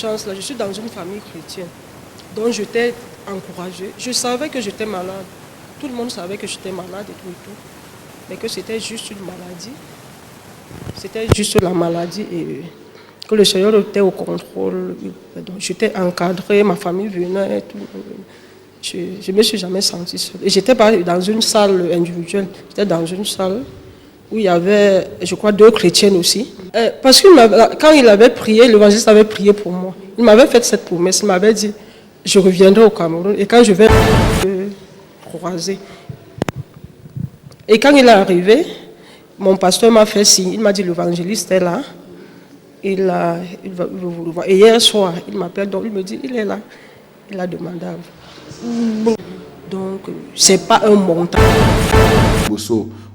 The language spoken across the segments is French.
chance-là, je suis dans une famille chrétienne. Donc j'étais encouragée. Je savais que j'étais malade. Tout le monde savait que j'étais malade et tout. Mais que c'était juste une maladie. C'était juste la maladie et que le Seigneur était au contrôle. Donc j'étais encadrée, ma famille venait et tout. Je ne me suis jamais sentie seule. Et j'étais pas dans une salle individuelle. J'étais dans une salle où il y avait, je crois, 2 chrétiennes aussi. Parce que quand il avait prié, l'évangéliste avait prié pour moi. Il m'avait fait cette promesse. Il m'avait dit, je reviendrai au Cameroun. Et quand je vais croiser. Et quand il est arrivé, mon pasteur m'a fait signe. Il m'a dit, l'évangéliste est là. Il va vous voir. Et hier soir, il m'appelle, donc il me dit, il est là. Il a demandé à vous. Donc, ce n'est pas un montant.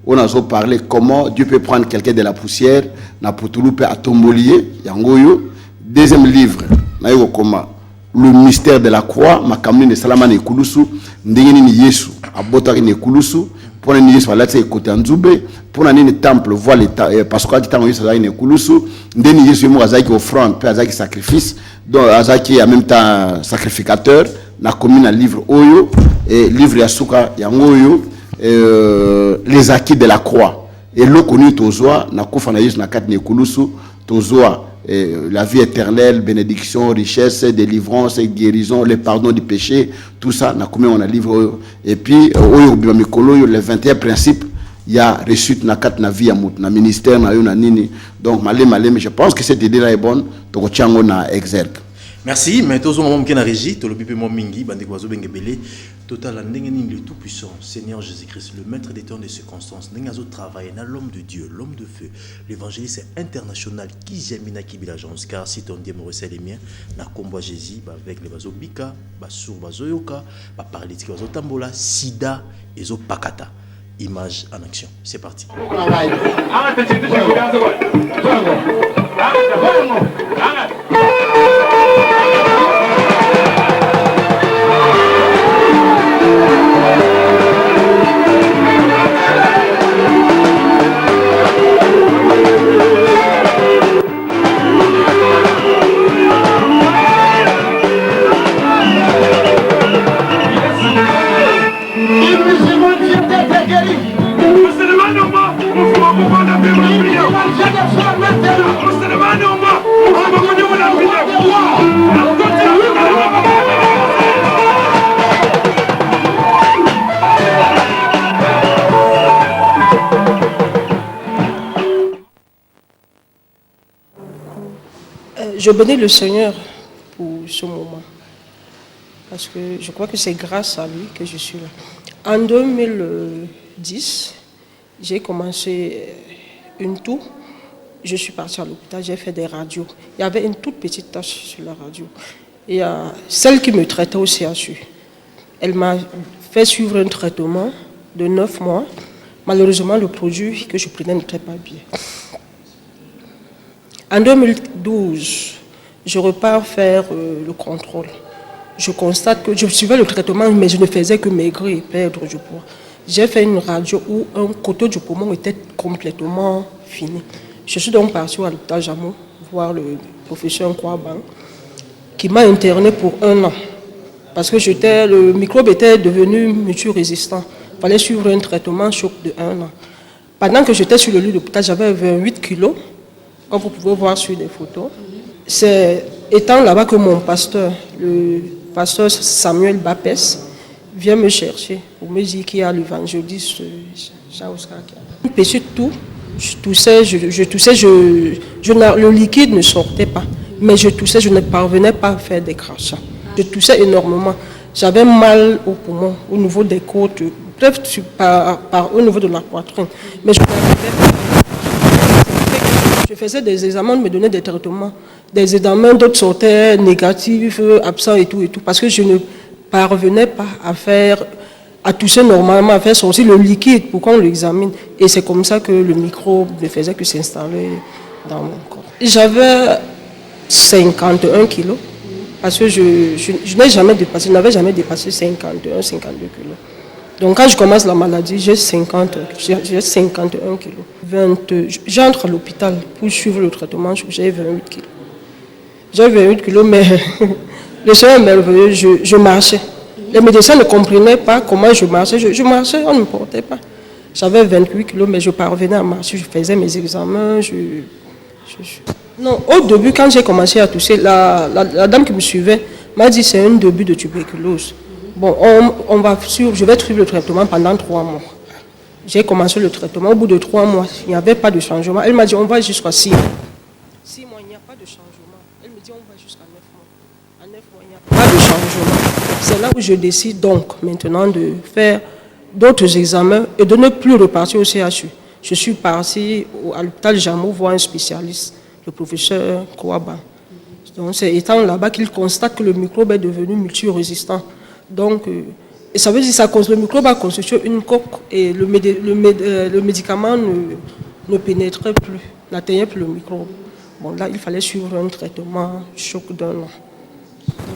On a parlé comment Dieu peut prendre quelqu'un de la poussière, à Tombolier, Yangoyo. Deuxième livre, le mystère de la croix, ma kamine de Salama Nekulusu, Ndengeni Yesu, Abotari Nekulusu, pour un Yesu à la côté Nzube, pour un temple, voir les parce que quand Yesu à Nekulusu, Ndeni Yesu Morazaki offrande, puis Azaki sacrifice, donc Azaki en même temps sacrificateur, na commune un livre Oyo, et livre Yasuka Yangoyo. Les acquis de la croix et l'eau connue tozoa na kufana Yesu na kat nekulusu tozoa la vie éternelle, bénédiction, richesse, délivrance, guérison, le pardon du péché, tout ça na combien on a livre et puis oyo bima mikolo les 21 principes il y a reçu na kat na vie amut na ministère na yo na nini donc malé mais je pense que cette idée là est bonne to tiango na exergue. Merci, mais tous les gens qui sont en régie, tous les gens qui sont total le tout-puissant, Seigneur Jésus-Christ, le maître des temps des circonstances, travail, l'homme de Dieu, l'homme de feu, l'évangéliste international qui j'aime qui l'agence, car si ton Dieu me recèle les miens, na combat Jésus, avec les vasos Bika, sur vasoyoka, paralytique vaso Tambola, Sida et zo Pakata. Image en action. C'est parti. Je bénis le Seigneur pour ce moment. Parce que je crois que c'est grâce à lui que je suis là. En 2010, j'ai commencé une tour. Je suis partie à l'hôpital, j'ai fait des radios. Il y avait une toute petite tache sur la radio. Et celle qui me traitait au CHU, elle m'a fait suivre un traitement de 9 mois. Malheureusement, le produit que je prenais n'était pas bien. En 2012, je repars faire le contrôle. Je constate que je suivais le traitement, mais je ne faisais que maigrir et perdre du poids. J'ai fait une radio où un côté du poumon était complètement fini. Je suis donc partie à l'hôpital Jameau voir le professeur Kouaban qui m'a interné pour 1 an. Parce que le microbe était devenu multirésistant. Il fallait suivre un traitement choc de 1 an. Pendant que j'étais sur le lit d'hôpital, j'avais 28 kilos, comme vous pouvez voir sur les photos. C'est étant là-bas que mon pasteur, le pasteur Samuel Bapes, vient me chercher pour me dire qu'il y a l'évangéliste Jean-Oscar. Une petite toux, je toussais, le liquide ne sortait pas, mais je toussais, je ne parvenais pas à faire des crachats. Je toussais énormément. J'avais mal au poumon, au niveau des côtes, bref, au niveau de la poitrine. Mais je faisais des examens, on me donnait des traitements. Des examens, d'autres sortaient négatifs, absents et tout, parce que je ne parvenais pas à tousser normalement, à faire sortir le liquide pour qu'on l'examine. Et c'est comme ça que le microbe ne faisait que s'installer dans mon corps. J'avais 51 kilos, parce que je n'avais jamais dépassé 51, 52 kilos. Donc quand je commence la maladie, j'ai 51 kilos. J'entre à l'hôpital pour suivre le traitement, j'ai 28 kilos. J'ai 28 kilos, mais le Seigneur est merveilleux, je marchais. Les médecins ne comprenaient pas comment je marchais. Je marchais, on ne me portait pas. J'avais 28 kilos, mais je parvenais à marcher. Je faisais mes examens. Non, au début, quand j'ai commencé à tousser, la dame qui me suivait m'a dit c'est un début de tuberculose. Bon, je vais suivre le traitement pendant 3 mois. J'ai commencé le traitement. Au bout de 3 mois, il n'y avait pas de changement. Elle m'a dit on va jusqu'à 6 mois. 6 mois, il n'y a pas de changement. Elle me dit on va jusqu'à 9 mois. À 9 mois, il n'y a pas de changement. C'est là où je décide donc maintenant de faire d'autres examens et de ne plus repartir au CHU. Je suis parti à l'hôpital Jameau voir un spécialiste, le professeur Kouaba. Donc c'est étant là-bas qu'il constate que le microbe est devenu multirésistant. Donc, et ça veut dire que le microbe a constitué une coque et le médicament ne pénétrait plus, n'atteignait plus le microbe. Bon, là, il fallait suivre un traitement choc d'un an.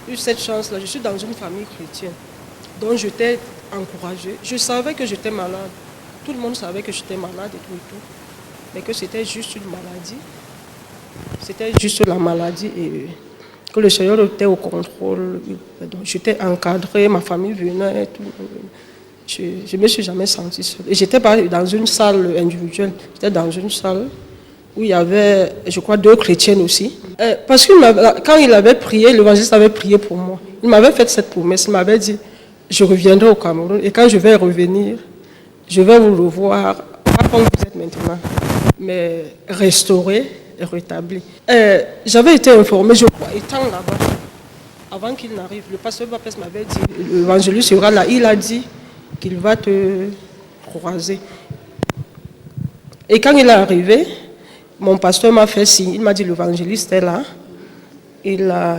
J'ai eu cette chance-là, je suis dans une famille chrétienne, donc j'étais encouragée. Je savais que j'étais malade. Tout le monde savait que j'étais malade et tout, mais que c'était juste une maladie. C'était juste la maladie et que le Seigneur était au contrôle. Donc, j'étais encadrée, ma famille venait et tout. Je ne me suis jamais sentie seule. Et j'étais pas dans une salle individuelle, j'étais dans une salle où il y avait, je crois, 2 chrétiennes aussi. Parce que quand il avait prié, l'évangéliste avait prié pour moi. Il m'avait fait cette promesse, il m'avait dit, je reviendrai au Cameroun et quand je vais revenir, je vais vous revoir, pas comme vous êtes maintenant, mais restauré et rétabli. J'avais été informée, je crois, étant là-bas, avant qu'il n'arrive, le pasteur Baptiste m'avait dit, l'évangéliste sera là, il a dit qu'il va te croiser. Et quand il est arrivé, mon pasteur m'a fait signe, il m'a dit l'évangéliste est là, il va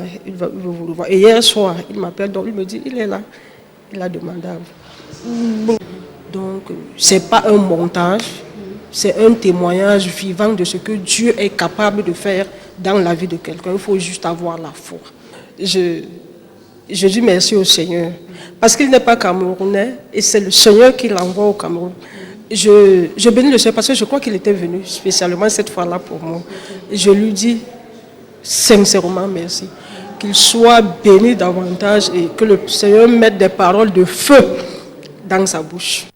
vous le voir. Et hier soir, il m'appelle, donc il me dit, il est là, il a demandé à vous. Donc, ce n'est pas un montage, c'est un témoignage vivant de ce que Dieu est capable de faire dans la vie de quelqu'un. Il faut juste avoir la foi. Je dis merci au Seigneur, parce qu'il n'est pas camerounais et c'est le Seigneur qui l'envoie au Cameroun. Je bénis le Seigneur parce que je crois qu'il était venu spécialement cette fois-là pour moi. Et je lui dis sincèrement merci. Qu'il soit béni davantage et que le Seigneur mette des paroles de feu dans sa bouche.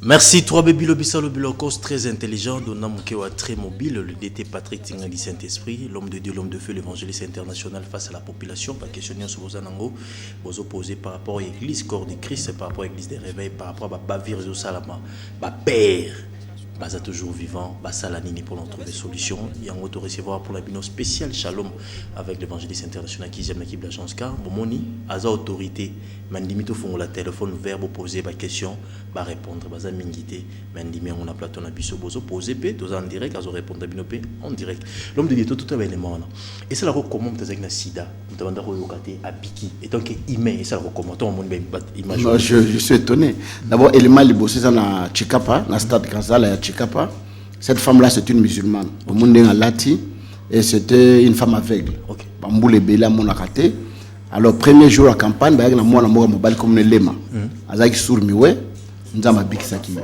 Merci, 3 baby Lobissa Lobilokos, très intelligent, Donna Moukewa très mobile, le DT Patrick Tingali Saint-Esprit, l'homme de Dieu, l'homme de feu, l'évangéliste international face à la population, pas questionner sur vos anangos, vos opposés par rapport à l'église, corps de Christ, par rapport à l'église des réveils, par rapport à Bavir au Salama, Père. Baza toujours vivant, Basalanini pour nous trouver des solutions. Il y a un auto recevoir pour la bino spéciale Shalom avec l'évangéliste international qui aime l'équipe de l'agence car Bomoni, Aza autorité, Mandimito font la téléphone verbe poser ma question, va répondre, Baza Mingité, Mandimi on a plateau na biso bozo poser pe, tous en direct, Azo répondre bino pe en direct. L'homme de Dieu tout est élément là. Et c'est la recommande de Zagna Sida, nous demandons au Yokate à Biki. Et donc il ça la recommande on mon image. Non, je suis étonné. D'abord élément li bosser ça na Chikapa, na stade Kazala ya Chikapa. Cette femme-là, c'est une musulmane. Au monde de Lati, et c'était une femme aveugle. Bamboule Bela Monakate. Alors, premier jour à campagne, il y a un mobile comme le lema. Azaki Sourmiwe, Nzama Bikisaki.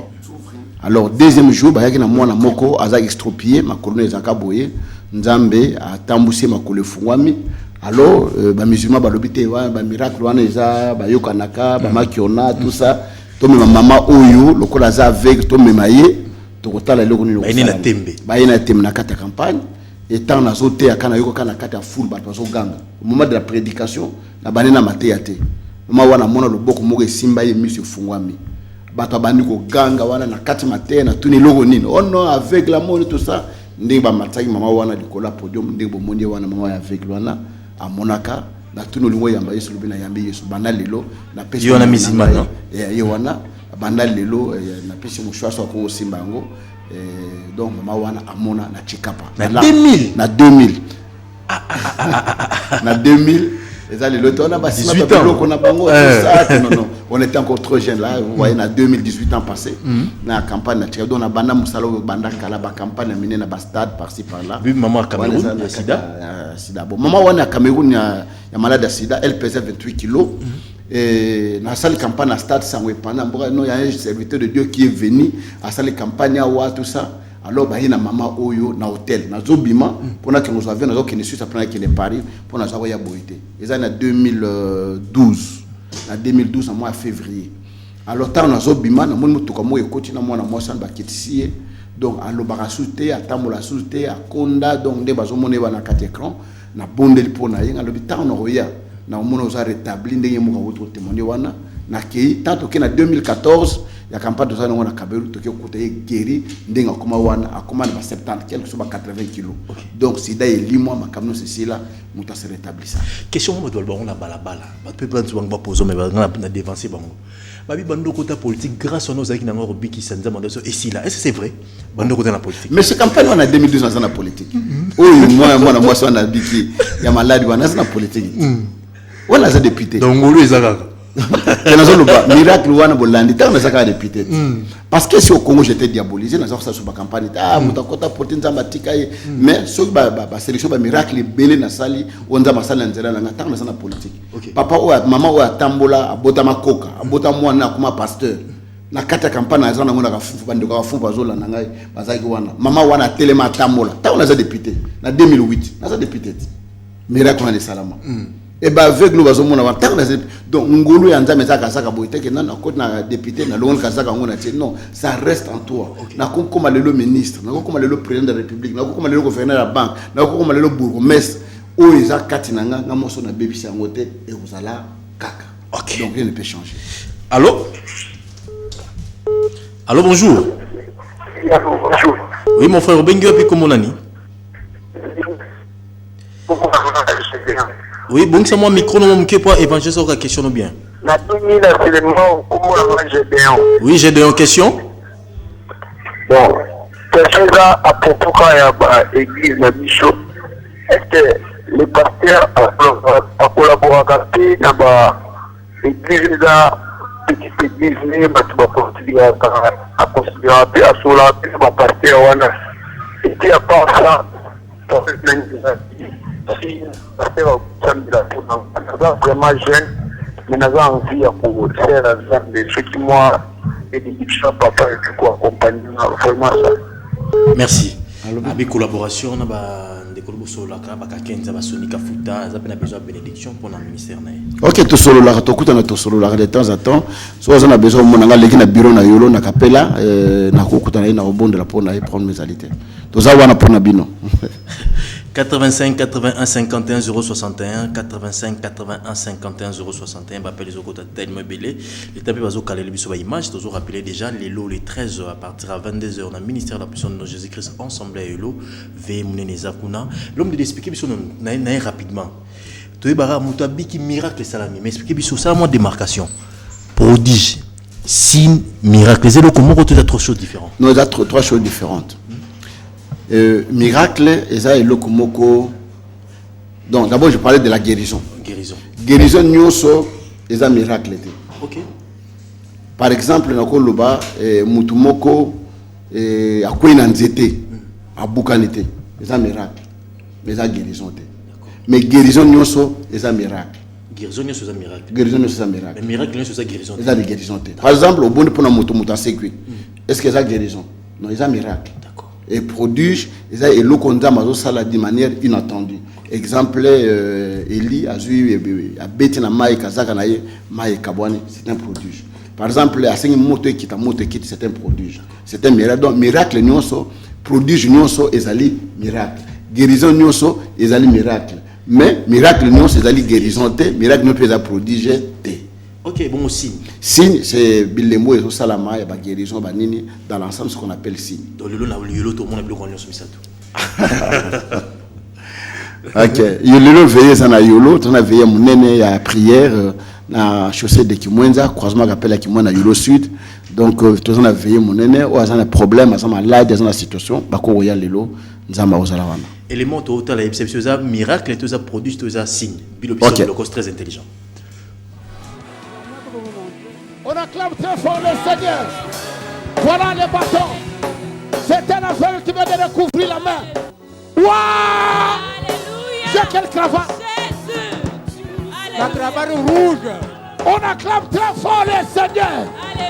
Alors, deuxième jour, il y a un moko, Azaki extropié, ma colonne Zakaboye, Nzambe, a tamboussé ma colonne Fouami. Alors, les musulmans, les miracles, les yokanaka, les makiona, tout ça. Tout ma maman Oyo, le colaza aveugle, tout me maillé. Baïna tembe na kata campagne et tant na zoté akana yoko kana kata full ba bazo ganga au moment de la prédication na banena matéate mama wana mona loboko moko simba ye mission fungwami bato bandi ko ganga wana na kati maté na tuni logo nini oh non avec la mort tout ça ndenge ba mataki mama wana likola podium ndenge bo mondi wana mama ya avec wana a monaka na tuni lingo yamba yesu lobina yambi yesu bana lelo na pesi yona misimana ye wana banda lelo na pesi mo choix ko osimba ngo donc maman wana amona na Chikapa na 2000 na 2000 na 2000 les allez le temps on a 18 ans qu'on a bango ça non on était encore trop jeune là vous voyez na 2018 ans passé na campagne na Chikapa donc na banda musalo banda kala ba campagne mené na ba stade par-ci par-là oui maman Cameroun sida bon maman wana Cameroun ya malade de sida elle pesait 28 kilos. Et dans la campagne à stade Sangwe pendant il y a un serviteur de Dieu qui est venu à la campagne à tout ça alors bah na maman oyo na hôtel na zobima pour na que nous avions na que Suisse après que les Paris pour na ya boité et ça en 2012 en 2012 en mois février alors tant na zobima na mon mutuka mo ekoti na mwana moi san ba kitisi donc à l'obarasouté à tamola souté à konda donc de bazomone ba na 4 écran na bondeli pour na yenga l'hôpital na roya na mona oza rétabli ndenge mo ka autre témoigner wana na kei tant que na 2014 ya campagne de ça na Kaberu to ke kote guéri ndenge akoma wana akoma na 70 quelque soit 80 kg donc sida elimo makamno ceci là muta se rétablir ça question mo doit on na balabala ba peut pas souvent ba poser mais na dévancer bango babi bando kota politique grâce à nos aki na ngoro biki sanza mando so ici là est-ce que c'est vrai bando kota na politique mais c'est campagne on a 2012 dans la politique oh moi so na biki ya maladi wana na politique on a député donc ngolo ezaka miracle wana bolandi tant na saka député parce que si au Congo j'étais diabolisé dans ça sur ma campagne mutakota porter nzamba tikaye mais so ba sélection ba miracle belé na sali onza masala nzela na tant na politique papa ou maman ou atambola abota makoka abota mwana kuma pasteur na kata campagne na zana ngona ka fufu bande ka fufu bazola na ngai bazaki wana mama wana telema atambola tant na député na 2008 na député miracle na salama et bah avec nous bazomona wa donc ngolo ya nzambe zaka saka boite ke nana ko na député na longo kazaka ngona ti non ça reste en toi na comme le ministre na comme le président de la république na comme le gouverneur de la banque na comme le bourgmestre o eza katinanga na moso na bebisa ngote et vous allez kaka donc rien ne peut changer. Allô bonjour. Bonjour. Oui mon frère Bengue puis comment nani? Oui, bon, c'est moi micro non mon pour évanger sur la question bien. Oui, j'ai deux questions. Bon, question là à propos de l'église de Bichot. Est-ce que les pasteurs a collaboré avec l'église là, petite église, mais tu vas considérer à considérer à cela, ma pasteur wana. Et puis à part ça, si vraiment jeune, mais n'a pas envie pour faire ce qui moi et des papa et tout quoi accompagner vraiment ça. Merci. Avec collaboration on a des collaborations là ba Kenza ba Sonika Futa ça besoin de bénédiction pour le ministère na. OK to solo la to kuta na to solo la de temps en temps so on a besoin mon nga leki na bureau na yolo na kapela na kuta na obonde la pour na prendre mes alités. To za wana pour na bino. 85 81 51 061 85 81 51 061 m'appelle les autres tellement belé les tapis bazo caler les biso ba image toujours rappeler déjà les lots les 13h à partir à 22h dans le ministère de la puissance de Jésus-Christ ensemble et lo ve muneneza kuna l'homme de expliquer biso na rapidement to ebara mutabi qui miracle salami mais expliquer biso ça moi démarcation prodige signe miracle c'est le comment tu as trois choses différentes non il y a trois choses différentes. Miracle, et ça est le komoko. Donc d'abord je parlais de la guérison. Guérison nyoso, et ça miracle. Ok. Par exemple, na koloba mutumoko a quoi nzete a bukanite, et ça miracle. Mais ça guérison. Mais guérison nyoso, et ça miracle. Guérison nyoso c'est miracle. Guérison nyoso c'est miracle. Mais miracle nyoso c'est guérison. Et ça guérison. Par exemple, au bon de pour mutu sécu. Est-ce que ça guérison? Non, c'est un miracle. Et prodige, et ça est le condamn mazo sala de manière inattendue. Exemple, Eli a joué à Betina Maï Kazaka naïe Maï Kabouani, c'est un prodige. Par exemple, à Seigneur Moto qui c'est un prodige. C'est un miracle. Donc miracle nyonso, prodige nyonso ezali miracle. Guérison nyonso ezali miracle. Mais miracle nyonso ezali guérison te, miracle nyonso ezali prodige te. Ok, bon signe. Signe, c'est Bilemo et Salama, il y a guérison, dans l'ensemble, ce qu'on appelle signe. Dans le lot, tout le monde a bloqué en Yosso. Ok, Yolo veillé, ça na Yolo, on a veillé mon nene, il y a prière, na chaussée de Kimwenza, croisement appelle à Kimwenza, Yolo Sud. Donc, tout on a veillé mon nene, ou à un problème, à un malade, à une situation, Bako Royal Lelo, Nzamba Ozalawana. Élément total, c'est un miracle, et tout ça produit, tout ça signe. Bilopis, le cause très intelligent. On acclame très fort le Seigneur. Voilà les bâtons. C'est un aveugle qui vient de recouvrir la main. Waouh! C'est quelle cravate? La cravate rouge. On acclame très fort le Seigneur.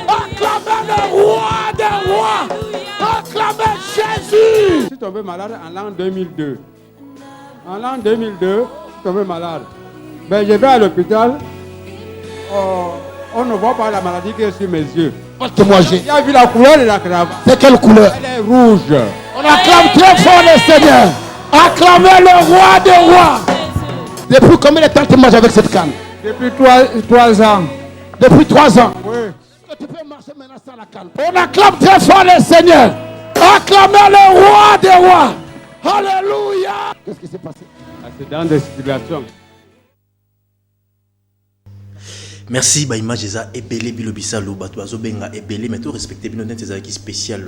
Acclamez le roi des rois. Acclamez Jésus. Je suis tombé malade en l'an 2002. En l'an 2002, je suis tombé malade. Ben, je vais à l'hôpital. On ne voit pas la maladie qui est sur mes yeux. Moi, j'ai vu la couleur de la cravate. C'est quelle couleur? Elle est rouge. On acclame très fort le Seigneur. Acclamez le roi des rois. Depuis combien de temps tu manges avec cette canne? Depuis 3 ans. Depuis 3 ans. Oui. Tu peux marcher maintenant sans la canne. On acclame très fort le Seigneur. Acclamez le roi des rois. Alléluia. Qu'est-ce qui s'est passé? Accident de circulation. Merci, bah image eza ebele bilobisa lo bato azobenga ebele mais tout respecter bino net ezaki spécial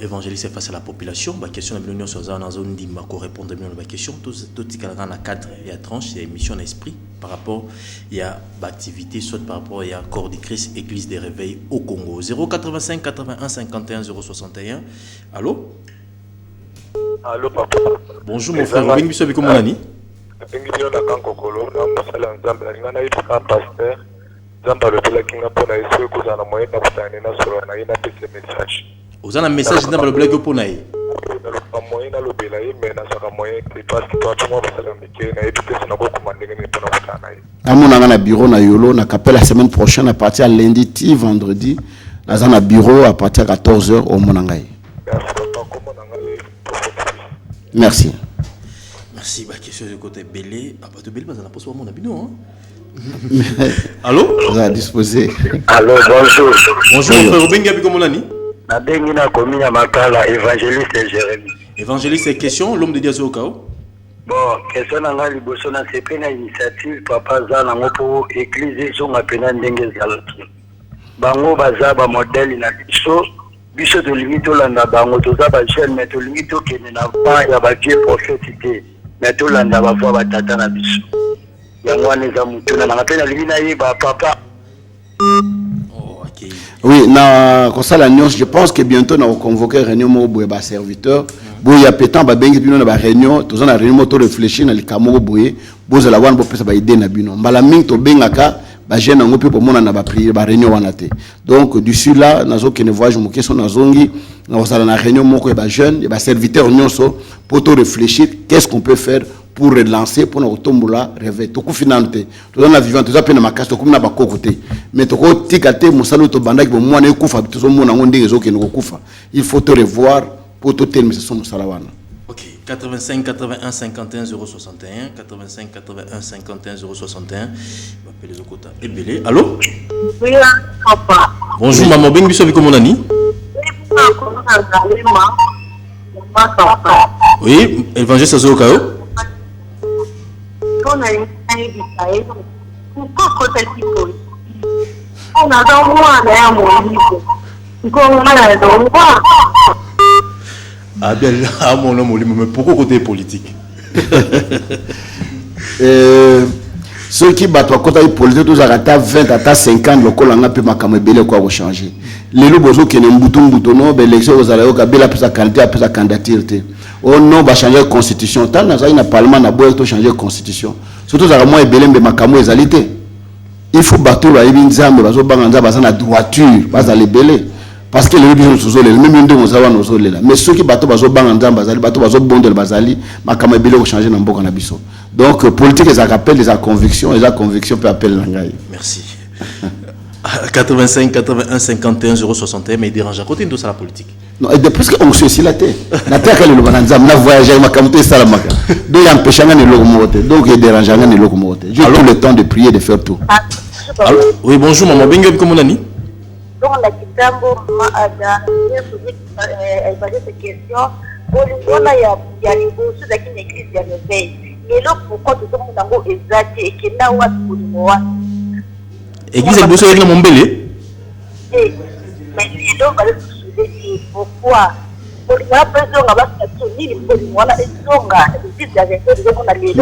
évangéliste face à la population ba question na bino sur za na zone ndima ko répondre bino ba question tout tikala na cadre et à tranche et mission d'esprit par rapport il y a activité soit par rapport il y a corps de Christ église des réveils au Congo 085 81 51 061. Allô? Allô papa. Bonjour mon frère, Robin biso avec comment nani? Bengi na kankokolo na mosala nzambe na yitu ka pasteur nzambe alobela kinga pona yesu kozana moyen na kutana na solo na ina pese message ozana message nzambe alobela ko pona ye na moyen na lobela ye mais na saka moyen que parce que toi tu m'as mosala mike na yitu pese na boko mandenge ni pona kutana ye amona na bureau na yolo na kapela la semaine prochaine à partir de lundi ti vendredi na na bureau à partir de 14h au monangai. Merci. Merci, bah question de côté Belé. Ah bah de Belé, bah ça n'a pas souvent mon abino, hein. Allô? Vous avez disposé. Allô, bonjour. Bonjour, mon frère Robin Gabi, comment l'année? Na bengi na komi ya makala évangéliste Jérémie. Évangéliste, question, l'homme de Dieu au chaos. Bon, question na ngali boso na sepe na initiative papa za na ngopo église zo ngapena ndenge zalaki. Bango baza ba modèle na biso de limito landa bango toza ba jeune mais to limito kene na ba ya ba Dieu prophétique. Mais tout le monde va voir tata na biso. Yango aneza mutuna na pena limina yeba papa. Oh, OK. Oui, na comme ça la nuance, je pense que bientôt on va convoquer réunion mo boye ba serviteur. Boye ya pétant ba bengi bino na ba réunion, toza na réunion to réfléchir na likamo boye, boza la wan bo pesa ba idée na bino. Mbala mingi to bengaka ba jeune ngo pe pour mona na ba prier ba réunion wana te. Donc d'ici là nazo kene voyage mo question nazongi na sala na réunion moko ba jeune, ba serviteur nyonso pour to réfléchir qu'est-ce qu'on peut faire pour relancer pour notre tombola réveil to kufinante to dans la vivante to zapena makasi to kumna ba kokote mais to ko tikate musalo to bandaki bo mwana ekufa to so mona ngonde ezo ke kufa il faut te revoir pour to terminer ce musala wana. OK, 85 81 51 061 85 81 51 061. M'appelle les okota ebele. Allô? Oui, papa. Bonjour maman, ben biso avec comment nani? Oui, évangéliste au chaos. On a une idée. Pourquoi côté people? On a dans moi là mon livre. Comment on a dans moi? Ah bien là mon nom mais pourquoi côté politique? Ceux qui battent à côté politique tous à 20 à 50 le col en a pu makamé belé quoi changer. Les lobozo qui ne mbutu non l'élection aux alayo kabila pour sa qualité pour sa candidature. Oh non, va changer la constitution. Tant que nous parlement na boire to changer la constitution. Surtout à moi belé mbe makamo ezalité. Il faut battre la ibinzambe bazo banganza baza na droiture, baza les belé parce que les biso sozo les même ndongo zawa nozo lela. Mais ceux qui battent bazo banganza bazali bato bazo bondel bazali makamo belé ko changer na mboka na biso. Donc politique les rappels les convictions et la conviction peut appeler l'angai. Merci. 85 81 51 061 mais dérange à côté de la politique. Non, et depuis qu'on se si la terre. La terre elle est le bananza, na voyager ma kamuté salamaka. Donc il empêche ngani locomote. Donc il dérange ngani locomote. J'ai tout le temps de prier de faire tout. Allô? Oui, bonjour maman, benga comment nani? Donc la kitambo ada elle posait cette question. On a ya liboso da kine église ya réveil. Mais là pourquoi tout le monde ngo exact et que là wa kulimoa. Église liboso avec mon belé? Eh, mais il doit aller se pourquoi? Pour la personne va se tenir pour voilà et songa. C'est déjà que on a les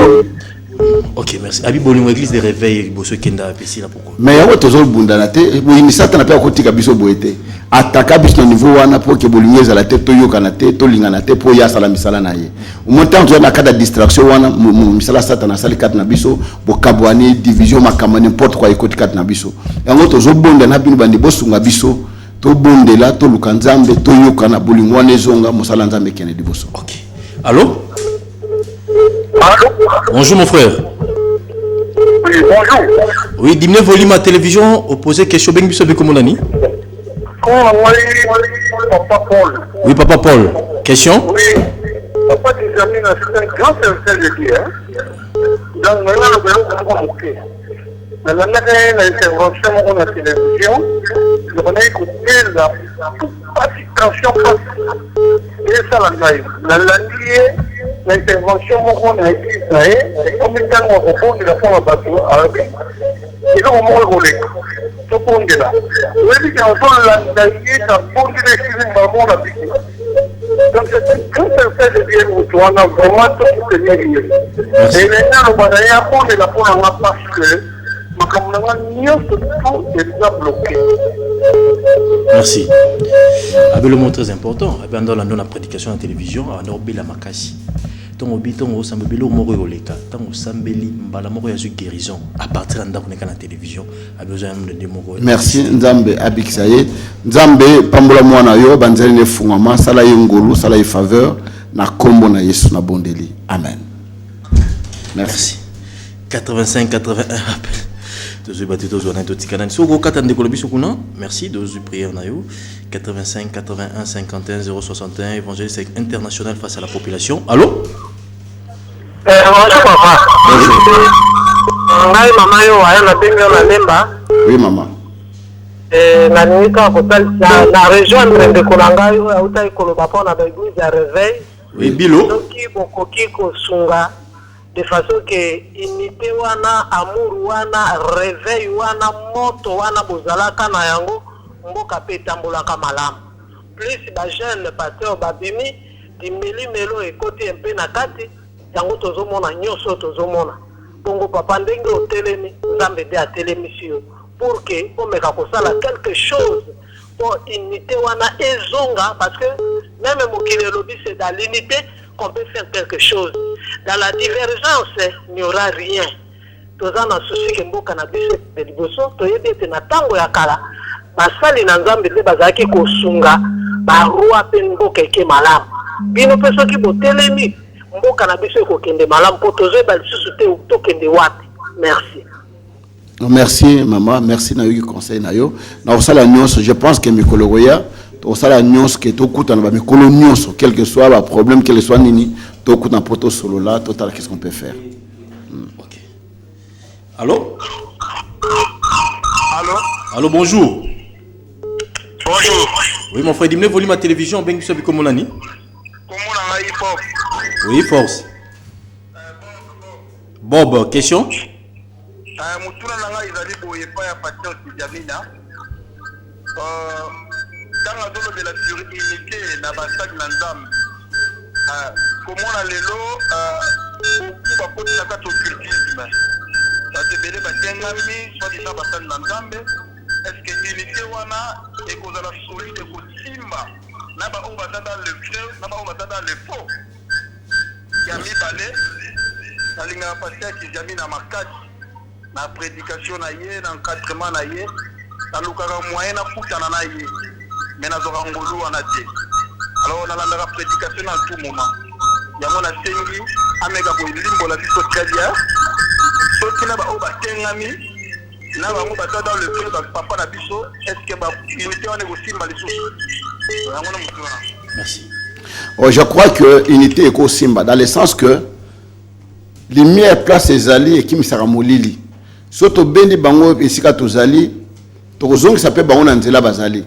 Ok, merci. Abi bolingo église de réveil bosso kenda pesi là pourquoi? Mais yawo tozol bundana te, boyini sata na pe akotika biso boete. Ataka biso na niveau wana pour que bolingo ezala te to yokana te to lingana te pour ya sala misala na ye. Au montant tu na kada distraction wana misala sata na sali kat na biso bo kabwani division makama n'importe quoi ekotika na biso. Yango tozol bundana bino bandi bosunga biso to bondela to lukanzambe to yokana bolingo wana ezonga mosala nzambe kene diboso. Ok. Allô? Allô? Bonjour mon frère. Oui, bonjour. Oui, dimne volume à télévision opposé question ben biso beko monani. Comment Papa Paul? Oui, Papa Paul. Question? Oui. Papa des amis, c'est un grand service de Dieu. Donc maintenant, nous allons moquer. Dans l'intervention à la télévision, on a écouté la participation et ça la liée. L'intervention qu'on a écrit, comme il y a un repos de la forme à bateau arabe, ils ont moins roulé. Ce point de là. Oui, il y a un peu la liée, ça pose les films dans la vie. Donc c'est un grand effet de bien où on a vraiment tout ce qui est lié. Et maintenant, on va aller à fond de la forme parce que ma camarade, tout est déjà bloqué. Merci. Avec le mot très important, dans la prédication à la télévision, on a oublié la makasi. Tant au biton au sambelo moro oleka, tant au sambeli mbala moro yazu guérison à partir de la télévision a besoin de moro. Merci Nzambe abiksaye. Nzambe pambola mwana yo banzeli ne fungama sala yengolu sala faveur na kombo na Yesu na bondeli. Amen. Merci. 85 81 appel. Dozu batito zo na totikana. So go katande ko lobiso kuna. Merci dozu prière na yo. 85 81 51 061 évangéliste international face à la population. Allô? Bonjour papa. Bonjour. Ngai mama yo aya na bingo na lemba. Oui maman. Na nika na rejoindre ndeko na ngai oyo autai koloba pona na église ya réveil. Oui bilo. Soki bokoki kosunga de façon que unité wana amour wana réveil wana moto wana bozalaka na yango mboka pe tambolaka malamu. Plus ba jeune pasteur babimi dimeli melo ekoti mpe na kati yango tozomona nyonso tozomona. Bongo papa ndenge otelemi nzambe de atelemi sio pour que omeka kosala quelque chose pour unité wana ezonga parce que même mokili lobi c'est dans l'unité qu'on peut faire quelque chose. Dans la divergence, il n'y aura rien. Tous en a souci que mboka na biso de liboso toyebi ete na tango ya kala basali na nzambe te bazalaki kosunga barua pe mboka eke malamu. Bino pe soki botelemi mboka na biso ekokende malamu po tozoyeba lisusu te tokende wapi. Merci. Merci maman, merci na yo conseil na yo. Na osala nyonso, je pense que mikolo goya osala nyonso ke tokuta na ba mikolo nyonso quel que soit le problème quel que soit nini tokuta na poto solo là total qu'est-ce qu'on peut faire. OK. Allô? Allô? Allô, bonjour. Bonjour. Oui mon frère, dimne volume à télévision ben biso biko monani. Comment on a hip-hop? Oui, force. Bob, question? Mutuna nanga izali boye pa ya pasteur Kijamina. Dans la zone de la unité na basali na nzambe. Comment on a lelo pour pas de la occultisme. Ça te belé batengami soit disant basali na nzambe. Est-ce que unité wana et kozala solide ko simba na ba o bazada le vrai na ba o bazada le faux. Yami balé nalinga pasteur Kijamina makati. Na prédication na ye na encadrement na ye na lukaka moyen na kutana na ye mais na zoka ngolu wana te alors na landa prédication na tout moment yango na sengi ameka ko limbo la biso kadia soki na ba o batengami na ba mo bata dans le cœur de papa na biso est-ce que ba unité wana ko simba lisusu yango na mutu wana. Merci. Oh, je crois que unité est ko simba dans le sens que lumière place ezali et qui misaka molili. Soto bendi bango esika tozali tozongi sape bango na nzela bazali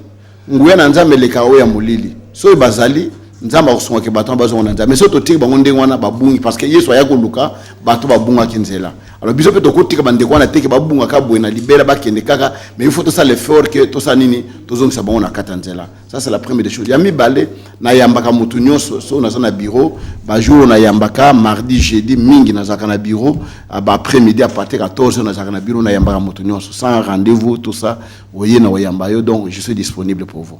nguya na nzambe leka oya molili so bazali nzamba kusonga ke bato bazonga na nzambe mais soto tiki bango ndenge wana babungi parce que Yesu aya koluka bato babunga kinzela alors biso pe tokotika bandeko wana teke babunga ka bwena libera bakende kaka mais il faut tout ça l'effort que tout ça nini tozongi sa bango na kata nzela ça c'est la première des choses ya mibale na yambaka mutu nyonso so na na bureau ba jour na yambaka mardi jeudi mingi na zaka na bureau ba après-midi à partir 14h na zaka na bureau na yambaka mutu nyonso sans rendez-vous tout ça voyez na yamba yo, donc je suis disponible pour vous.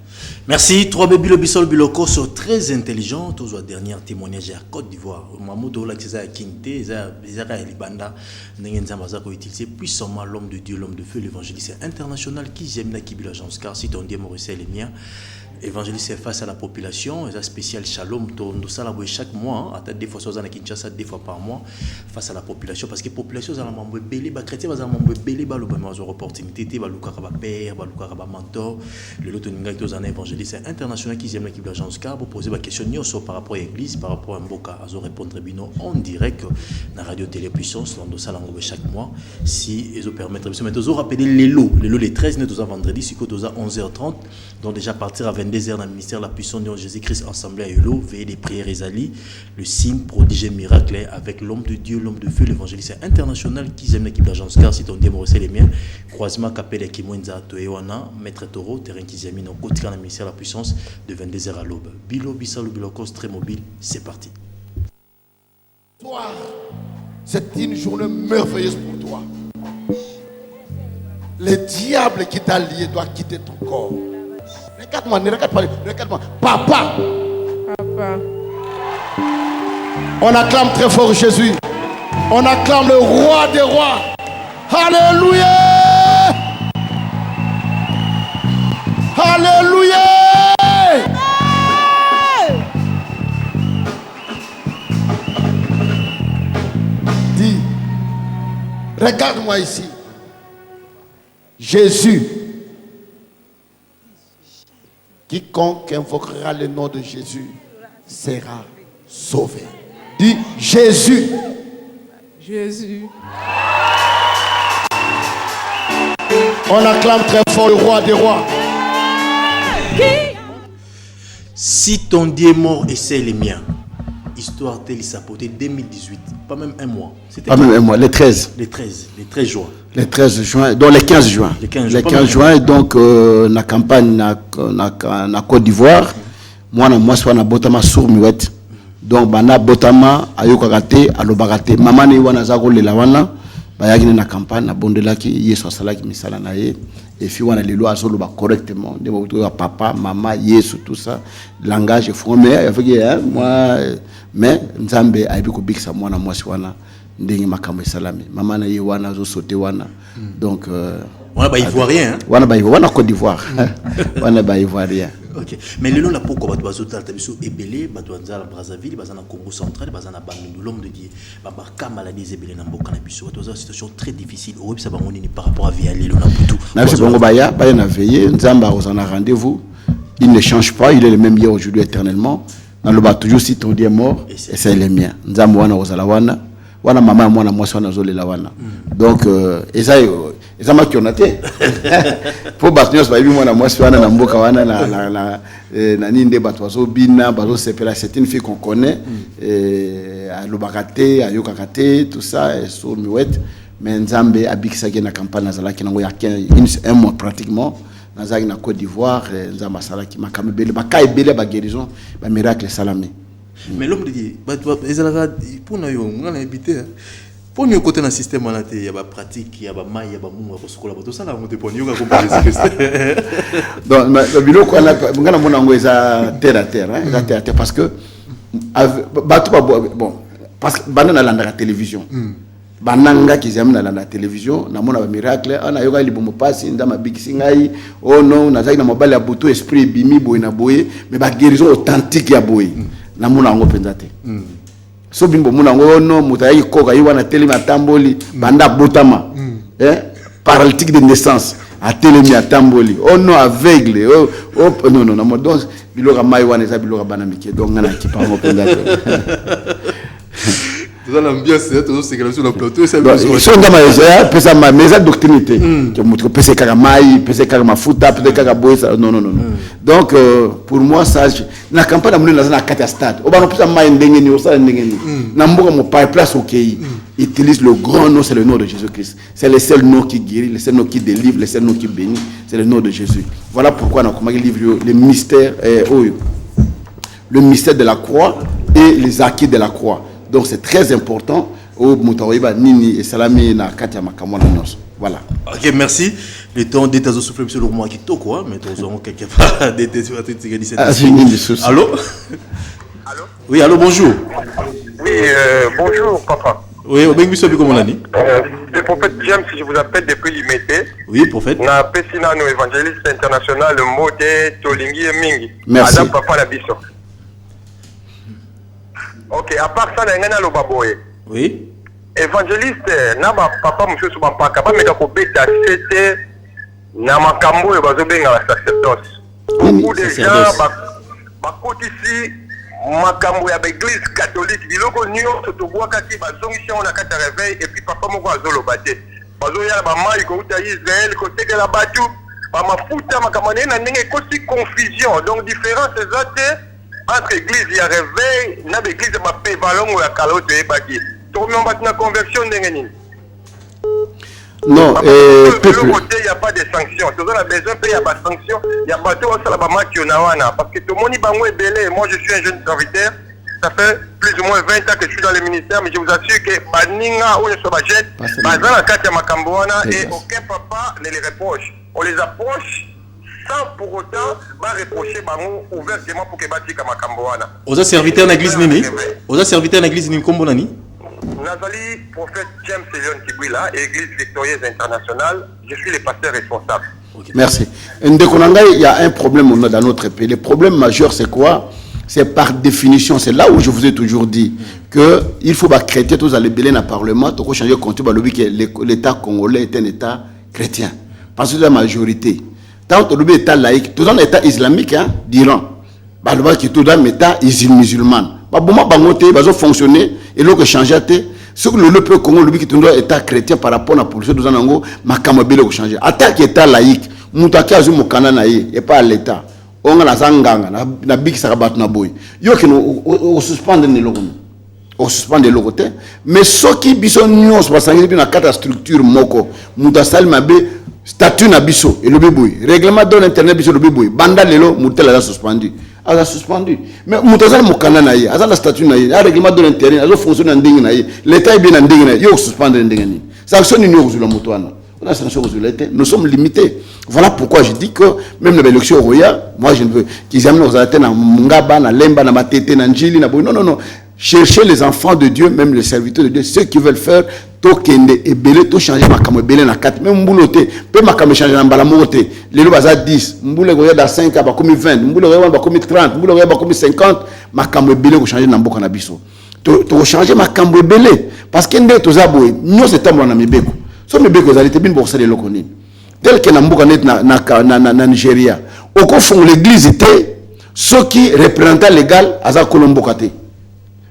Merci. 3 bébés le bisol biloko sont très intelligents. Tous les derniers témoignages à Côte d'Ivoire. Mamoudou la kisa kinte, ezaka libanda nengen zamaza ko utiliser puissamment l'homme de Dieu, l'homme de feu, l'évangéliste international qui j'aime la Kibila Jean car si ton Dieu Maurice les miens. Évangéliste face à la population, et spécial Shalom, nous ça chaque mois, à des fois à Kinshasa, 2 fois par mois, face à la population, parce que la population, les chrétiens, les opportunités, les père, les mentor, le lot de évangéliste international qui aime l'équipe de l'agence car pour poser des questions par rapport à l'église, par rapport à Mboka, à répondre en direct dans Radio Télé Puissance, dans ça chaque mois, si ils permettent. Mais nous rappeler les lots, les 13, nous avons vendredi, c'est que nous avons 11h30, donc déjà partir à 22h dans le ministère de la puissance de Jésus-Christ, Assemblée à Yolo, veillée des prières et Ali, le signe, prodige et miracle avec l'homme de Dieu, l'homme de feu, l'évangéliste international qui aime l'équipe d'agence car si ton Dieu Maurice les miens, croisement Capelle qui Mwenza Toewana, Maître Toro, terrain qui aime dans le ministère de la puissance de 22h à l'aube. Bilo Bissalo Bilokos, très mobile, c'est parti. C'est une journée merveilleuse pour toi. Le diable qui t'a lié doit quitter ton corps. Regarde-moi, ne regarde pas, regarde-moi. Papa. Papa. On acclame très fort Jésus. On acclame le roi des rois. Alléluia. Alléluia. Dis, regarde-moi ici. Jésus. Quiconque invoquera le nom de Jésus sera sauvé. Dis Jésus. Jésus. On acclame très fort le roi des rois. Si ton Dieu est mort et c'est les miens. Histoire telle sapoté 2018, pas même un mois. Pas même un mois, les 13. Les 13 juin. Les 13 juin, donc les 15 juin. Les 15 juin, donc la campagne na Côte d'Ivoire, moi je suis na botama sur Miwet. Donc bana botama ayokakate alobakate mama ne wana zako lela wana bayaki na campagne na bondelaki Yesu asalaki misala na ye et puis wana lelo azoloba correctement de papa mama Yesu tout ça langage formé avec moi mais nzambe aibi ko bikisa mwana mwasi wana ndenge makambo salami mama na ye wana zo sauter wana donc wana ba ivoirien wana Côte d'Ivoire wana ba ivoirien. OK, mais le nom la pourquoi ba zo tal tabiso ebelé ba to nzala Brazzaville ba na Congo central ba na Bandundu l'homme de Dieu ba ka maladie ebelé na mboka na biso ba to za situation très difficile au ça ba ngoni par rapport à via lelo na putu na c'est bongo baya na veiller nzamba aux na rendez-vous il ne change pas, il est le même hier aujourd'hui éternellement na lo ba toujours si ton Dieu est mort et c'est le mien nzamba wana ozala wana mama mwana mwasi wana zolela wana donc eza makionate pour battre ba bibi mwana mwasi wana na mboka wana na ninde bato bazo bina bazo sepela c'est une fille qu'on connaît à lobakate à yokakate tout ça et sur Miwet mais nzambe abikisaki na campagne nazalaki nango ya un mois pratiquement nazaki na Côte d'Ivoire nzamba salaki makamebele ba ebele ba guérison ba miracle salami. Mais l'homme dit pour nous on a habité pour nous côté dans système on a il y a ba pratique il y a ba maille il y a ba mou ko sokola tout ça là on te pour nous comprendre donc le bilo ko na ngana mona ngo eza terre à terre hein terre à terre parce que bon parce que banana la télévision bananga qui aiment la télévision na mona ba miracle ana yoka libomo pasi ndama bikisi ngai oh non na zaki na mobile ya buto esprit bimi boy na boy mais ba guérison authentique ya boy na mona ngo penzate so bimbo mona ngo no mutayi koka yiwa na télé matamboli banda botama paralytique de naissance à télé matamboli oh non aveugle oh non non na donc biloka mai wana za biloka bana mike donc ngana ki pa ngo penzate dans l'ambiance c'est que sur le plateau c'est so ngama ya pesa ma mesa doctrinité que mutu pesa kaka mai pesa kaka mafuta pesa kaka boisa non donc pour moi ça na campagne amuna na kata stade obano pesa mai ndenge ni osala ndenge ni na mboka mo par place au pays utilise le grand nom, c'est le nom de Jésus-Christ. C'est le seul nom qui guérit, le seul nom qui délivre, le seul nom qui bénit, c'est le nom de Jésus. Voilà pourquoi on a commencé le livre les mystères le mystère de la croix et les acquis de la croix. Donc c'est très important. Nini et Salami na Katia Makamwana Nos. Voilà. Ok, merci. Le temps d'être soufflé, monsieur le roi qui toque quoi, mais nous avons quelque part d'être sur la tête de cette. Allô? Allô? Oui, allô, bonjour. Oui, bonjour, papa. Oui, au Bengu Sobi, comment on a dit? Le prophète James, je vous appelle depuis l'Imité. Oui, prophète. Na Pessina, nous évangéliste international, le mot de Tolingi et Mingi. Merci. Adam Papa Nabiso. Ok, à part ça, il y a un baboye. Oui. Évangéliste, na papa monsieur Subapaka, pas mettre au bêta, c'était na makambo et bazobenga la sacerdoce. Beaucoup de gens, bakoti ici, makambo ya l'église catholique, biloko nyonso tobwakaki bazongisi on a kata réveil et puis papa moko azolobate. Bazoya ba mai ko uta Israël ko tegela batu, ba mafuta makambo na ndenge kosi confusion. Donc différence ezate entre église ya réveil na l'église ba pe balongo ya kaloto e baki. Tout le monde va la conversion d'Engenine. Non, de l'autre côté, il n'y a pas de sanctions. Tout le monde a besoin de payer des sanctions. Il n'y a pas de sanctions. Parce que tout le monde est belé. Moi, je suis un jeune serviteur. Ça fait plus ou moins 20 ans que je suis dans le ministère. Mais je vous assure que Baninga ou les Sobajet, Bazan la Katia Makambouana et aucun papa ne les reproche. On les approche sans pour autant reprocher Bango ouvertement pour que Batika Makambouana. Vous avez serviteur dans l'église Nini? Vous avez serviteur dans l'église Nini comme Bonani? Nazali, prophète James Leon Kibwila, Église Victorieuse Internationale, je suis le pasteur responsable. Okay. Merci. Ndekonanga, il y a un problème dans notre pays. Le problème majeur, c'est quoi? C'est par définition, c'est là où je vous ai toujours dit qu'il faut que chrétiens tous aller belé dans le Parlement, pour changer de compte, que l'État congolais est un État chrétien. Parce que la majorité, tant que l'État laïque, tout dans l'État islamique d'Iran, qui est tout dans l'État musulman. Bon, bangote, bazo fonctionner et l'autre changer ce que le peuple congolais qui est état chrétien par rapport à la police de Zanango, makamabele ko changer. Attaque état laïque, mutaki azu mokana na ye et pas l'état. On a la zanganga na big sarabat na boy. Yo ki no suspendre ne loko. On suspend le côté mais ce qui bison nyos basangi bi na kata structure moko mutasal mabe statut na biso et le beboy règlement de l'internet biso le beboy banda lelo mutela la suspendu. Elle a suspendu. Mais Moutazal Mokana naïe, elle a la statut naïe, elle règlement de l'intérieur, elle a fonctionné en dingue naïe, l'État est bien en dingue naïe, il y a suspendre en dingue. Sanction n'union aux Moutouana. On a sanction aux l'État, nous sommes limités. Voilà pourquoi je dis que même les élections au Roya, moi je ne veux qu'ils amènent aux Athènes, à Mungaba, à Lemba, à Matete, à Njili, à Boy. Non, non, non. Cherchez les enfants de Dieu, même les serviteurs de Dieu, ceux qui veulent faire tokende et belé, tout changer ma cam belé na 4, même mbouloté, peut ma cam changer na mbalamoté, les lois à 10, mboulé goya da 5 à comme 20, mboulé goya ba comme 30, mboulé goya ba comme 50, ma cam belé ko changer na mboka na biso. To changer ma cam belé parce que ndé to zaboy, nous c'est tambo na mibeko. So mibeko zali te bin bourser les lokoni. Tel que na mboka net na Nigeria. Au confond l'église était ceux qui représentant légal aza kolomboka te.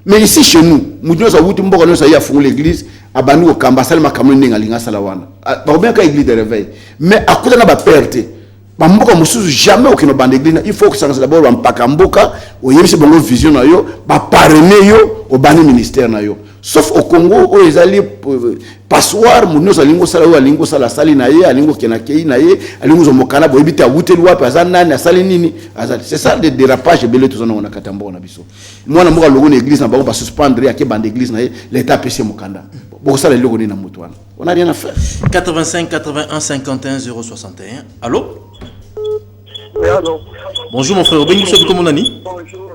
Mais ici chez nous, nous avons fait l'église, à Banou, au Kambasal, ma caméra n'est pas salawana. Par bien qu'à l'église de réveil. Mais à côté de la perte, jamais aucune bande d'église. Il faut que ça d'abord un pakamboka, au yémi c'est bon vision na yo, ba parrainer yo au bani ministère na yo. Sauf au Congo où ils allaient passoir, nous allons sala alingo sala sali na ye, alingo kenakei na ye, alingo zomokana bo ebita wutelwa pazana na sali nini. C'est ça le dérapage belé tout ça on a katambo na biso. Moi na moka logo na église na ba ba suspendre ya ke bande église na ye, l'état PC mokanda. Bo ça le logo ni na mutwana. On a rien à faire. 85 81 51 061. Allô? Oui, allô. Bonjour mon frère, Bengu Sobi comment on a dit? Bonjour,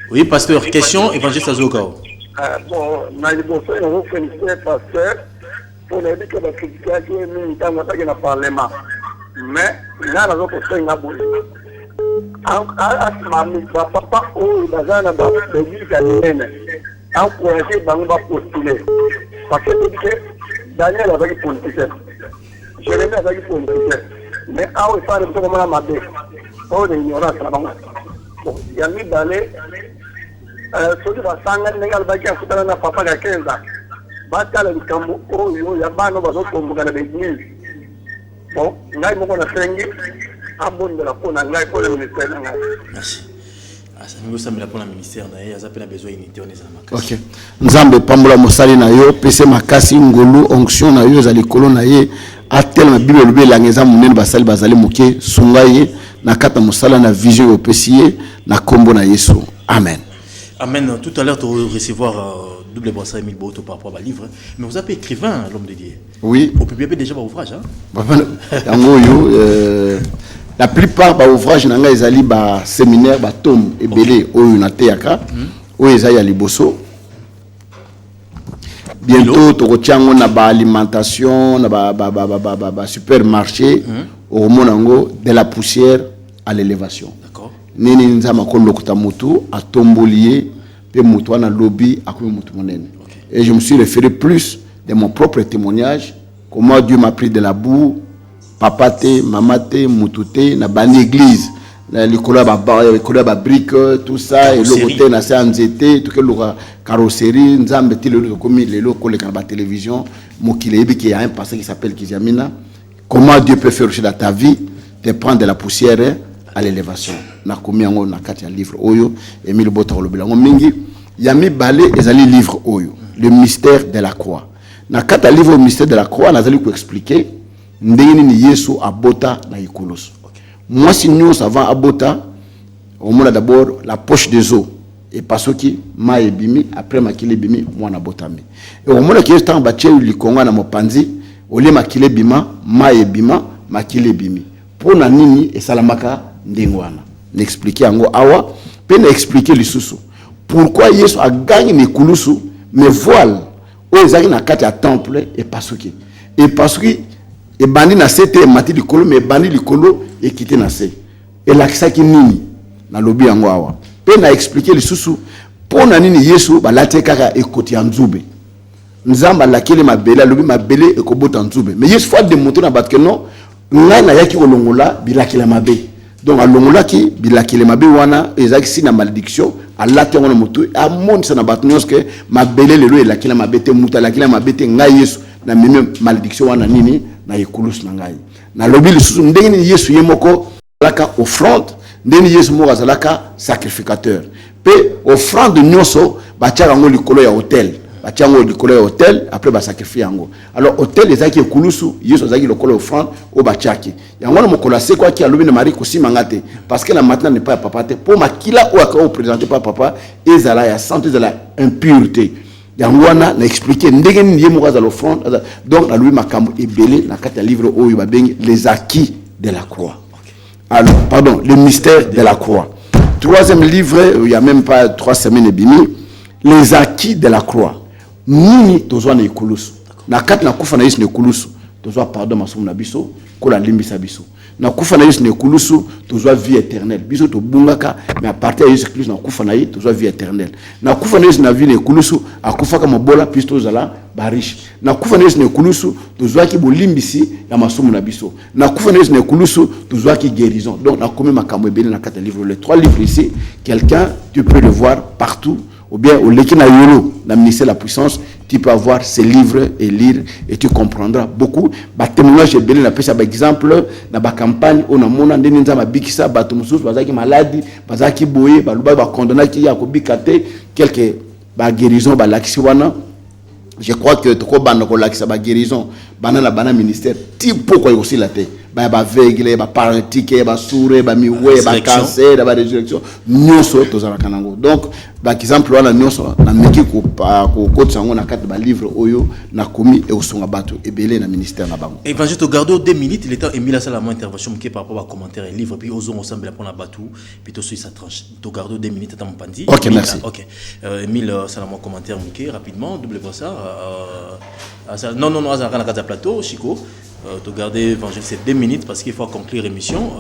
oui, pasteur, question, évangéliste Azokao. Bon, je vous félicite, pasteur, pour les dire que la critique est mise dans le Parlement. Mais, là, nous avons fait un abonné. Papa, où il y a des l'église ghanéenne, encourager Bango à postuler. Parce que Daniel avait une politicien. Jérémie avait une politicien. Mais, ah oui, ça, nous avons ma bête. Oh, l'ignorance, là-bas. Il y a mis d'aller. Soki basanga ndenge baki afutana na papa ya 15 ans batala likambo oyo ya bana bazotomboka na l'église bon ngai moko na sengi abondela pona ngai pour le ministère na ngai. Merci. Nous sommes là pour le ministère na ye aza pena besoin unité on est makasi. OK. Nzambe pambola mosali na yo pese makasi ngolu onction na yo za likolo na ye atel na bible lobe langeza munene basali bazali moke sunga ye na kata musala na vision au PCA na kombo na Yesu. Amen. Amen. Tout à l'heure, tu vas recevoir double brassard Émile Boto par rapport à livre. Mais vous avez écrivain, l'homme de Dieu. Oui. Au public déjà votre ouvrage. La plupart des ouvrages nanga ezali ba séminaire ba tome ebele oyo na teyaka oyo ezali liboso. Bientôt tokotiango na ba alimentation na ba supermarché au monango de la poussière à l'élévation. D'accord. Nini nzama ko lokuta mutu atombolier pe mutu na lobby akomi mutu monene. Et je me suis référé plus de mon propre témoignage, comment Dieu m'a pris de la boue, papa te, maman te, mutu te, na bani église, na likolo ba brique, tout ça, et le côté na sanzete, tout que le carrosserie, nzambe te le komi lelo kole ka ba télévision, mokile yebi ki y a un pasteur qui s'appelle Kiziamina. Comment Dieu peut faire dans ta vie, te prendre de la poussière à l'élévation. Na komi yango na kati ya livre oyo, Émile Boto lobelango mingi, yami balé ezali livre oyo, le mystère de la croix. Na kata livre le mystère de la croix, nazali ko expliquer ndenge ni Yesu abota na ikoloso. Moi si nous avant abota, au monde d'abord la poche des os et parce que ma ebimi après makile bimi moi na botami. Et au monde qui est en baché likonga na mopanzi, ole makile bima ma ebima makile bimi. Pour na nini et salamaka ndengwana. N'expliquer yango awa, pe na expliquer lisusu. Pourquoi Yesu a gagné les kulusu mais voile o ezaki na kati ya temple et pasuki. Et pasuki et bandi na sete mati likolo mais bandi likolo et quitté na se. Et lakisaki nini na lobi yango awa. Pe na expliquer lisusu pona nini Yesu balate kaka ekoti ya nzube. Nzamba lakele mabele lobi mabele ekobota nzube. Mais Yesu faut démontrer na bat que non nga na yaki olongola bilakila mabe. Donc alongola ki bilakile mabe wana ezaki si na malédiction alate ngona mutu a monde ça na batnyos que mabele lelo elakila mabete muta lakila mabete ngai Yesu na meme malédiction wana nini na ekulus na ngai na lobi lisusu ndenge ni Yesu yemoko laka offrande ndenge Yesu mo azalaka sacrificateur pe offrande nyoso batiaka ngo likolo ya hôtel batiango likolo ya hôtel après ba sacrifier yango alors hôtel ezaki ekulusu Yesu azaki lokolo offrande o batiaki yango na mokola se quoi qui alobi na Marie kosima ngate parce que la maintenant n'est pas papa te pour makila o aka présenter pas papa ezala ya santé de la impureté yango wana na expliquer ndenge ni yemo kaza l'offrande donc na lui makambo ebele na kati ya livre oyo babengi les acquis de la croix. Alors pardon, le mystère de la croix. Troisième livre, il y a même pas 3 semaines et demi, les acquis de la croix. Nini tozwa na ikulusu na kati na kufa na Yesu na ikulusu tozwa pardon masomo na biso kola limbisa biso na kufa na Yesu na ikulusu tozwa vie éternelle biso to bungaka mais à partir de Jésus Christ na kufa na Yesu tozwa vie éternelle na kufa na Yesu na vie na ikulusu akufa ka mobola puis tozala bariche na kufa na Yesu na ikulusu tozwa ki bolimbisi ya masomo na biso na kufa na Yesu na ikulusu tozwa ki guérison. Donc na komi makambo ebele na kati livre les 3 livres ici quelqu'un tu peux le voir partout ou bien au Lekina Yolo, la ministère de la puissance, tu peux avoir ces livres et lire et tu comprendras beaucoup. Ba témoignage est bien, par exemple, dans la campagne, on a mon andé ninza ma bikisa, batumsus, bazaki maladi, bazaki boye, baluba ba condamné qui a kobikate quelques ba guérison, ba laksiwana. Je crois que toko bana ko lakisa ba guérison, bana la bana ministère, tipo quoi aussi la tête. Ba aveugle, ba paralytique, ba sourd, ba miwe, ba cancer, ba résurrection, nyonso tozala kanango. Donc par exemple wana nyonso na meki ko kotsango na kati ba livre oyo na komi e osonga bato ebele na ministère na bango. Évangile to gardo 2 minutes, il est temps Emile ça la mon intervention qui par rapport à commentaire et livre puis osons ensemble pour la batou puis to sur sa tranche. To gardo 2 minutes dans mon pandi. OK, merci. OK. Emile ça la mon commentaire mouké rapidement double ça non ça na casa plateau Chico. De garder Évangile, c'est 2 minutes parce qu'il faut conclure l'émission.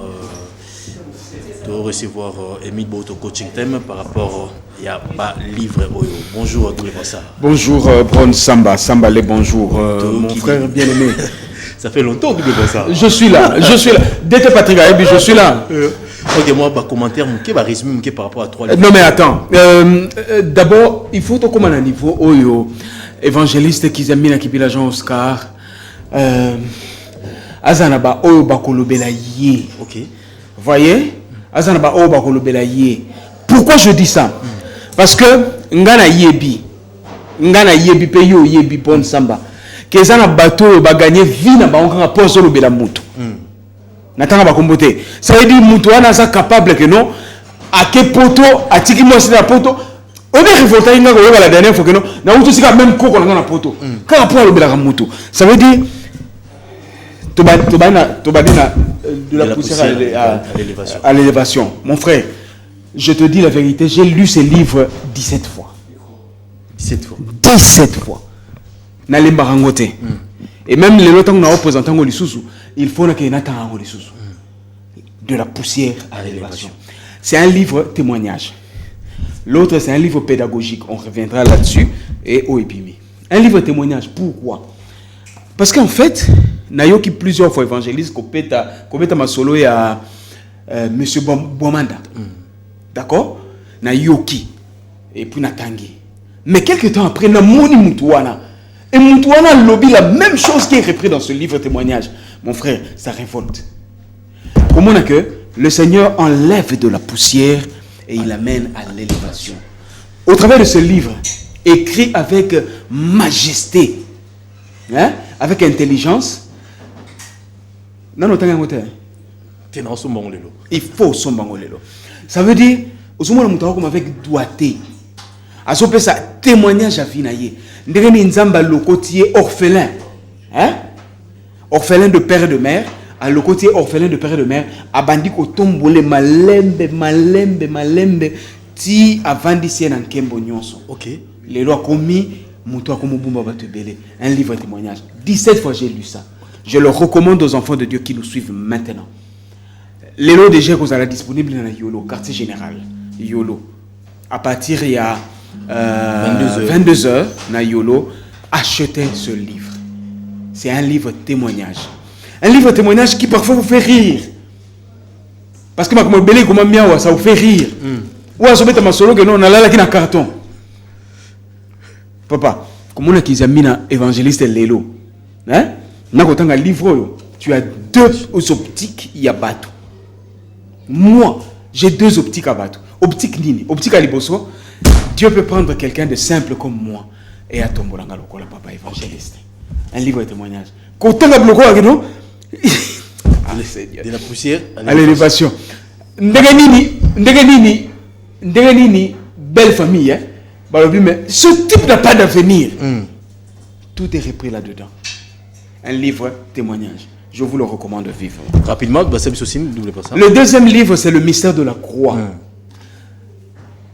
De recevoir Émile Boto coaching thème par rapport à pas livre Oyo. Bonjour double ça. Bonjour Bron Samba les bonjour mon frère bien aimé. Ça fait longtemps double ça. Je suis là. Dès que Patrick a dit je suis là. OK, moi bah commentaire mouké bah résumé mouké par rapport à 3 livres. Non mais attends. D'abord, il faut comment à niveau Oyo évangéliste qui aime bien qui bi l'agent Oscar. Azanaba oyo bakolobela ye. OK. Voyez? Azanaba oyo bakolobela ye. Pourquoi je dis ça? Parce que ngana yebi pe yo yebi pon samba. Que zana bato ba gagner vie na ba onka poso lobela mutu. Natanga ba kombote. Ça veut dire Moutouana est capable que non. À quel poto, à tiki moi c'est la poto. On est révolté la dernière fois que non. Na outo sika même koko na poto. Quand après le bela mutu. Ça veut dire tobadina de la poussière à l'élévation. Mon frère, je te dis la vérité, j'ai lu ces livres 17 fois. 17 fois. 17 fois. Na lembarangote. Et même les lotang na représentant ngo lisusu, il faut que na tanga ngo lisusu. De la poussière à l'élévation. C'est un livre témoignage. L'autre, c'est un livre pédagogique. On reviendra là-dessus. Et Oepimi. Un livre témoignage. Pourquoi? Parce qu'en fait, Nayoki plusieurs fois évangéliste, Kopeta Masolo et à M. Bomanda. D'accord? Nayoki. Et puis Natangi. Mais quelques temps après, Namoni Moutouana. Et Moutouana lobby la même chose qui est repris dans ce livre témoignage. Mon frère, ça révolte. Comment on a que le Seigneur enlève de la poussière et il amène à l'élévation. Au travers de ce livre, écrit avec majesté, hein, avec intelligence, il faut son bangolelo. Ça veut dire, avec doigté. À ce moment ça témoignage à finailler. Ndegeni nzamba le côtier orphelin, hein, orphelin de père et de mère. À le côté orphelin de père et de mère, a bandi ko tombole malembe ti avant d'ici en kembo nyonso. OK. Les lois commis muto akomubumba batebele. Un livre de témoignage. 17 fois j'ai lu ça. Je le recommande aux enfants de Dieu qui nous suivent maintenant. Les lois déjà vous allez disponible dans la Yolo, quartier général. Yolo. À partir il y a 22h na Yolo, achetez ce livre. C'est un livre témoignage. Un livre témoignage qui parfois vous fait rire. Parce que ça vous fait rire. Ou à ce moment où on a là qui un carton. Papa, comme on a qui a évangéliste Lélo. Hein? Un livre, tu as 2 optiques, il y a bateau. Moi, j'ai 2 optiques à bateau. Optique nini, optique à liboso. Dieu peut prendre quelqu'un de simple comme moi et à tomber dans le papa évangéliste. Un livre de témoignage. Quand on a bloqué, de la poussière à l'élévation. Ndeganini, belle famille, hein? Mais ce type n'a pas d'avenir. Tout est repris là-dedans. Un livre témoignage. Je vous le recommande vivre. Rapidement, le deuxième livre, c'est le mystère de la croix.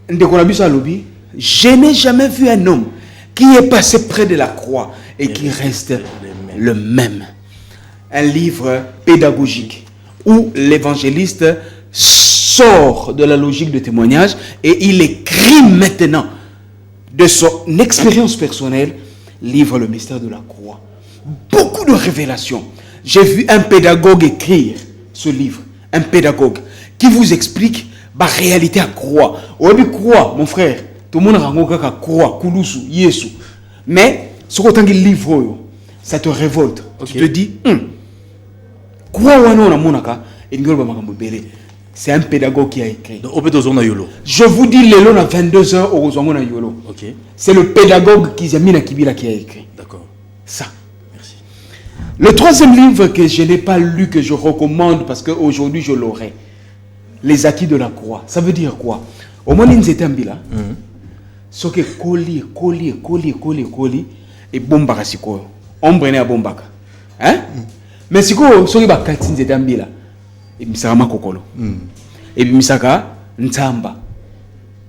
Je n'ai jamais vu un homme qui est passé près de la croix et qui reste le même. Un livre pédagogique où l'évangéliste sort de la logique de témoignage et il écrit maintenant de son expérience personnelle, livre Le mystère de la croix. Beaucoup de révélations. J'ai vu un pédagogue écrire ce livre, un pédagogue qui vous explique la réalité à croix. On dit croix, mon frère, tout le monde a croix, kulusu, yesu. Mais ce que tu livre, ça te révolte. Okay. Tu te dis, c'est un pédagogue qui a écrit. Je vous dis, les lois à 22h au Rozongo na Yolo. Okay. C'est le pédagogue Kizamina Kibila qui a écrit. D'accord. Ça. Merci. Le troisième livre que je n'ai pas lu, que je recommande parce qu'aujourd'hui je l'aurai. Les acquis de la croix. Ça veut dire quoi? Au moins, nous étions là. Ce que colis, et bombaka siko. Ombre ne bombaka. Hein? Mais siko, ce qui va katsin nous étions là. Et misaka makokolo. Et misaka ntamba.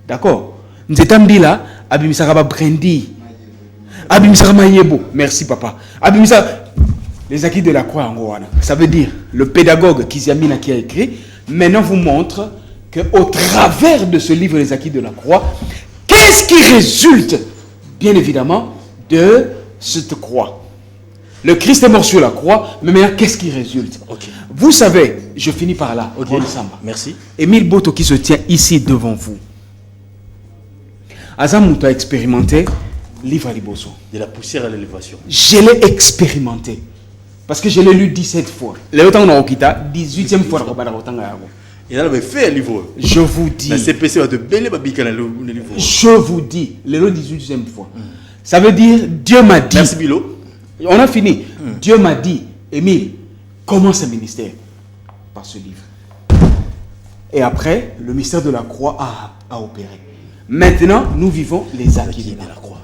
D'accord? Nous étions là. Abimisaka ba brendi. Abimisaka mayebo. Merci papa. Abimisaka. Les acquis de la croix en Rwanda. Ça veut dire le pédagogue Kizamina qui a écrit. Maintenant, vous montre qu'au travers de ce livre, Les acquis de la croix, qu'est-ce qui résulte, bien évidemment, de cette croix? Le Christ est mort sur la croix, mais maintenant, qu'est-ce qui résulte? Okay. Vous savez, je finis par là. Okay. Merci. Émile Boto qui se tient ici devant vous. Azamouto a expérimenté livre à Liboso. De la poussière à l'élévation. Je l'ai expérimenté. Parce que je l'ai lu 17 fois. Le temps on a 18e fois. Il a fait un livre. Je vous dis. La CPC va te bêler le livre. Je vous dis. Le 18e fois. Ça veut dire, Dieu m'a dit. Merci Bilo. On a fini. Dieu m'a dit, Émile, commence ce ministère. par ce livre. Et après, le mystère de la croix a opéré. Maintenant, nous vivons les acquis de la croix.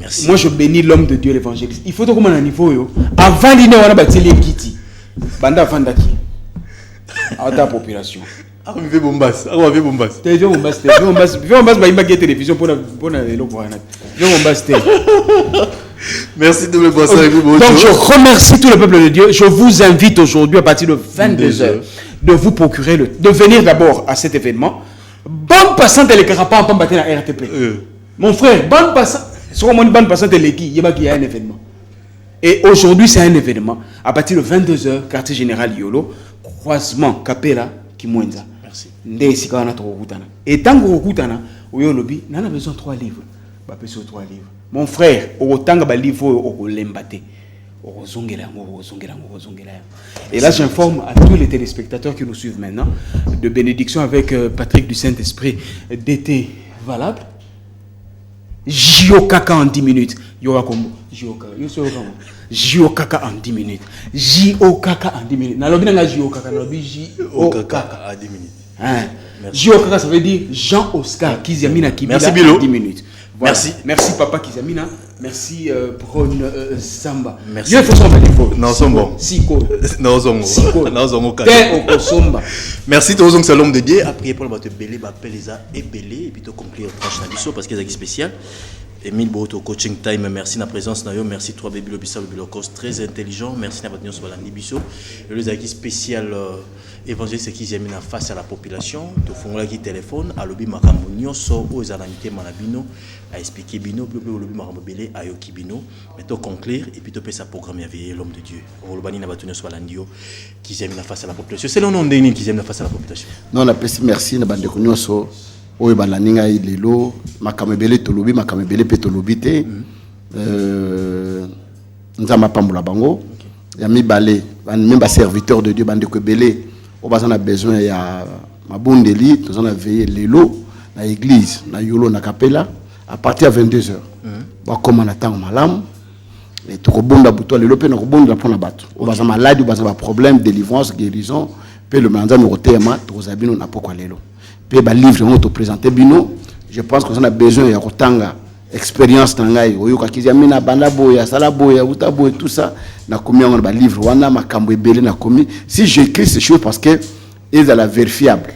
Merci. Moi, je bénis l'homme de Dieu, l'évangéliste. Il faut que mon niveau, yo. Avant l'île, on a bâti les Kiti. Banda Fandaki. À ta population. Ah, on fait Bombas. Ah, on fait Bombas. Viens Bombas. Viens Bombas, bah, il m'a télévision pour la Viens Bombas. Merci de me passer avec vous. Donc, je remercie tout le peuple de Dieu. Je vous invite aujourd'hui, à partir de 22h, de vous procurer de venir d'abord à cet événement. Bonne passante et les carapans en battre la RTP. Mon frère, bonne passante. Sur mon bonne passante et les qui, il y a un événement. Et aujourd'hui, c'est un événement. À partir de 22h, quartier général Yolo, croisement Capella, Kimwenza. Merci. Et tant que vous avez on a besoin de 3 livres. Mon frère, autant que livre au lembate. Et là, j'informe à tous les téléspectateurs qui nous suivent maintenant de bénédiction avec Patrick du Saint-Esprit d'été valable. J.O.K.K. en 10 minutes. J.O.K.K. en 10 minutes. J.O.K.K. en 10 minutes. J.O.K.K. en 10 minutes. J.O.K.K. ça veut dire Jean-Oscar Kizamina Kibila en 10 minutes. Voilà. Merci Papa Kizamina. Merci Bron Samba. Merci. Il faut s'en mettre. Non, c'est bon. Siko. Non, c'est bon. Merci tous les l'homme de Dieu. Après pour le battre belé, appelle les a et belé et puis conclure tranche na biso parce qu'il y a des spécial. Emile Boto coaching time, merci na présence na yo, merci toi baby lobissa lobilokos très intelligent, merci na batnion sur la nibiso. Le zaki spécial évangéliste qui s'est mis face à la population, to fongola qui téléphone à lobi makambo nyonso aux alamité manabino à expliquer bino lobi makambo belé à yoki bino, mais to conclure et puis to sa programme y l'homme de Dieu. Olobani na batnion sur landio qui s'est mis face à la population. C'est le nom de qui s'est mis face à la population. Non, la merci na bande nyonso. Oyo balaninga ilelo makamebele tolobi makamebele pe tolobi te nzama pambola bango ya mibale même ba serviteur de Dieu bande ko belé o bazana besoin ya mabundeli tozana veiller lelo na église na yolo na capella à partir de 22h ba koma na tango malamu et to kobonda buto lelo pe na kobonda pona bato o bazana malade o bazana problème délivrance guérison pe le manzano rotema to zabino na pokwa lelo. Livre on te présenter bino, je pense qu'on a besoin de kotanga expérience tangai oyoka kizamina banda boya sala boya utabo et tout ça na komi on ba livre wana makambo ebele na komi si j'écris ces choses parce que ils sont la vérifiable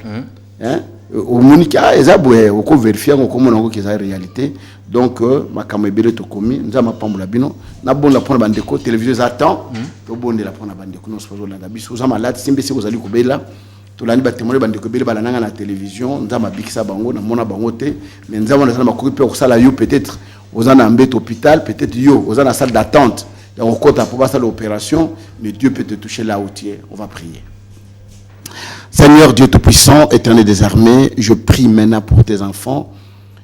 hein au monika ezaboya oko vérifier ko mona ko keza réalité donc makambo ebele to komi nzama pambola bino na bonda pona bandeko télévision attend to bonde la pona bandeko no sozo la biso za malade simbe se kozali kobela tolani ba témoigner bande ko bele balananga na télévision nzama bikisa bango na mona bango te mais nzama na sala makoki pe ko sala yo peut-être aux en embête hôpital peut-être yo aux en la salle d'attente et on compte pour passer l'opération mais Dieu peut te toucher là où tu es. On va prier. Seigneur Dieu tout-puissant, éternel des armées, je prie maintenant pour tes enfants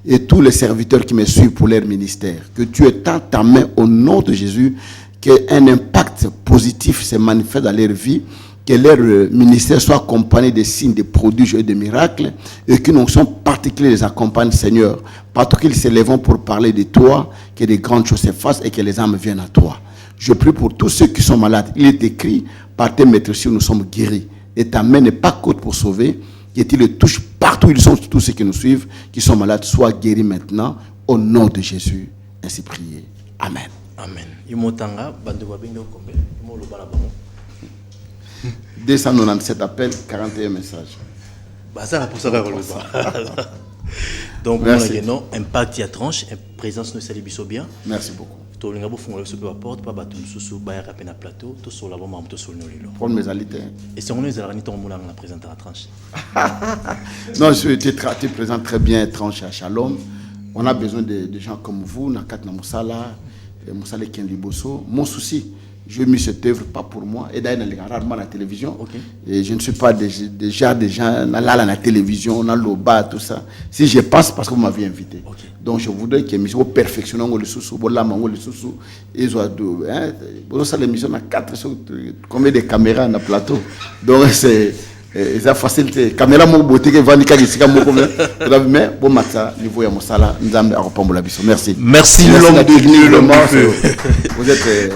et tous les serviteurs qui me suivent pour leur ministère, que tu étends ta main au nom de Jésus, qu'un impact positif se manifeste dans leur vie, que leur ministère soit accompagné des signes, des prodiges et des miracles, et qu'une onction particulière les accompagne, Seigneur, partout qu'ils s'élèvent pour parler de toi, que des grandes choses se fassent et que les âmes viennent à toi. Je prie pour tous ceux qui sont malades. Il est écrit, par tes maîtres, nous sommes guéris. Et ta main n'est pas courte pour sauver, que tu les touches partout où ils sont, tous ceux qui nous suivent, qui sont malades, soient guéris maintenant, au nom de Jésus. Ainsi prié. Amen. Amen. 297 appels, 41 messages. Donc, merci. Impact à tranche, présence de Salibiso bien. Merci beaucoup. Prendre mes alités. Et si on est à la présenter à tranche. Non, tu présentes très bien tranche à Shalom. On a besoin de gens comme vous, Nakat Namoussala, Moussala Kenliboso. Mon souci, j'ai mis cette œuvre pas pour moi. Et d'ailleurs, rarement à la télévision. Okay. Et je ne suis pas déjà des gens là à la télévision, dans l'OBA, tout ça. Si je passe, parce que vous m'avez invité. Okay. Donc je voudrais que l'émission perfectionne le sous-sous, le sous-sous. Et l'émission a 4 combien de caméras dans le plateau. Donc c'est facile. Caméra mo beauté que va nika ici comme mais bon matin niveau ya mosala nzambe akopambola biso. Merci. Merci l'homme de Dieu, l'homme. Vous êtes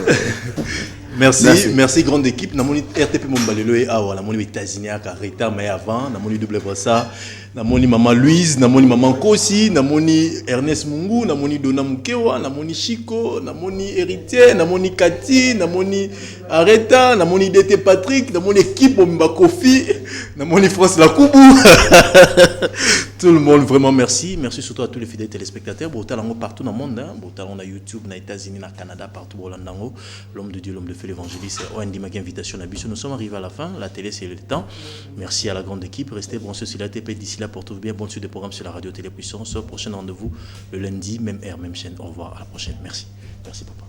Merci grande équipe. Namoni RTP Mombalelo et Awa, namoni États-Unis à Carita mais avant, namoni double ça, namoni maman Louise, namoni maman Kosi, namoni Ernest Mungu, namoni Dona Mukewa, namoni Chico, namoni Héritier, namoni Cathy, namoni Areta, namoni DT Patrick, namoni équipe Omba Kofi, namoni France Lakoubou. Tout le monde, vraiment merci. Merci surtout à tous les fidèles téléspectateurs. Botalango partout dans le monde. Botalango na YouTube, na États-Unis, na Canada, partout. Bolandango, l'homme de Dieu, l'homme de feu, l'évangéliste. OND Mac invitation à Bissou. Nous sommes arrivés à la fin. La télé, c'est le temps. Merci à la grande équipe. Restez branchés sur la TP. D'ici là, portez-vous bien. Bonne suite de programme sur la radio Télé Puissance. Prochain rendez-vous le lundi, même heure, même chaîne. Au revoir. À la prochaine. Merci. Merci, papa.